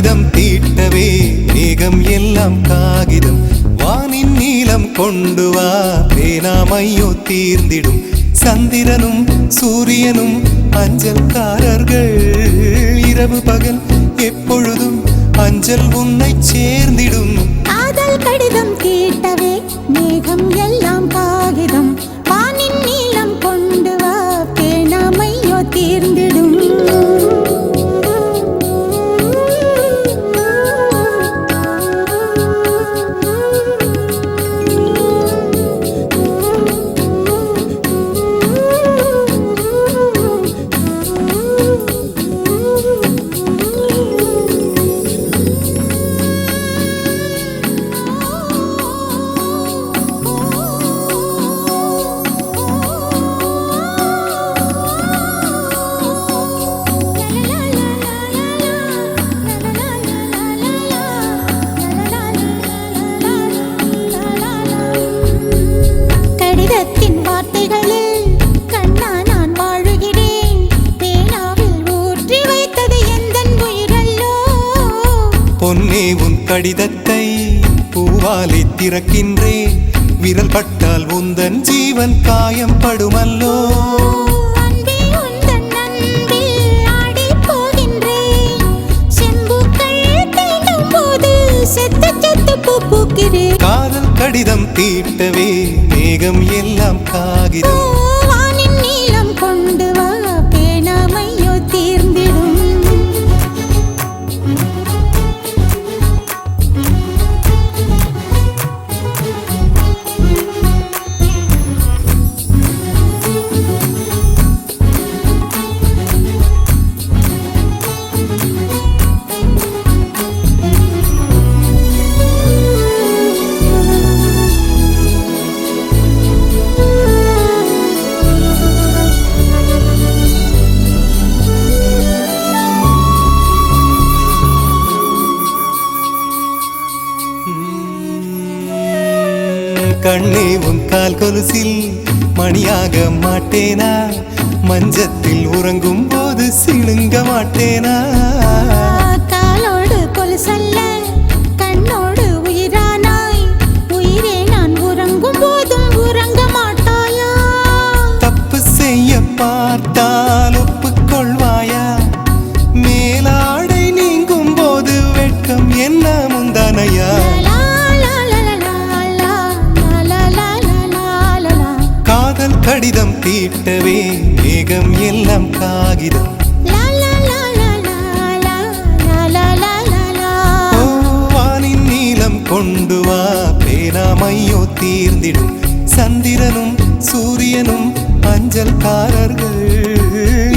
கடிதம் தீட்டவே மேகம் எல்லாம் காகிதம் வானின் நீலம் கொண்டு வா பேனாமையோ தீர்ந்திடும் சந்திரனும் சூரியனும் அஞ்சல்காரர்கள் இரவு பகல் எப்பொழுதும் அஞ்சல் உன்னை சேர்ந்திடும் காதல் கடிதம் தீட்டவே மேகம் எல்லாம் காகிதம் வானின் நீலம் கொண்டு வா பேனாமையோ தீர்ந்திடும் கடிதத்தின் வார்த்தைகளில் கண்ணா நான் வாழுகிறேன் பேனாவில் ஊற்றி வைத்தது எந்தன் உயிரல்லோ பொன்னே உன் கடிதத்தை பூவாலை திறக்கின்றேன் விரல் பட்டால் உந்தன் ஜீவன் காயம் படுமல்லோ அன்பே உந்தன் அன்பில் ஆடிப் போகின்றேன் செம்புக்கள் தீண்டும் போது செத்து செத்து பூ பூக்கிறேன் காதல் கடிதம் தீட்டவே மேகம் எல்லாம் காகிதம் வானின் நீலம் கொண்டு வா பேனாமையோ தீர்ந்திடும் கண்ணே உன் கால் கொலுசில் மணியாக மாட்டேனா மஞ்சத்தில் உறங்கும் போது சிணுங்க மாட்டேனா காலோடு கொலுசல்ல கண்ணோடு உயிரானாய் உயிரே நான் உறங்கும் போதும் உறங்க மாட்டாயா தப்பு செய்ய பார்த்தால் ஒப்புக்கொள்வாயா மேலாடை நீங்கும் போது வெட்கம் என்ன முந்தானையா காதல் கடிதம் தீட்டவே மேகம் எல்லாம் காகிதம் ஓ, வானின் நீலம் கொண்டு வா பேனாமையோ தீர்ந்திடும் சந்திரனும் சூரியனும் அஞ்சல்காரர்கள்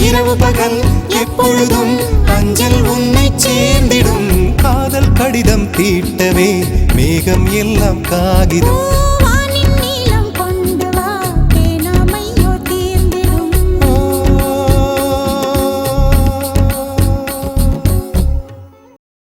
இரவு பகல் எப்பொழுதும் அஞ்சல் உன்னை சேர்ந்திடும் காதல் கடிதம் தீட்டவே மேகம் எல்லாம் காகிதம்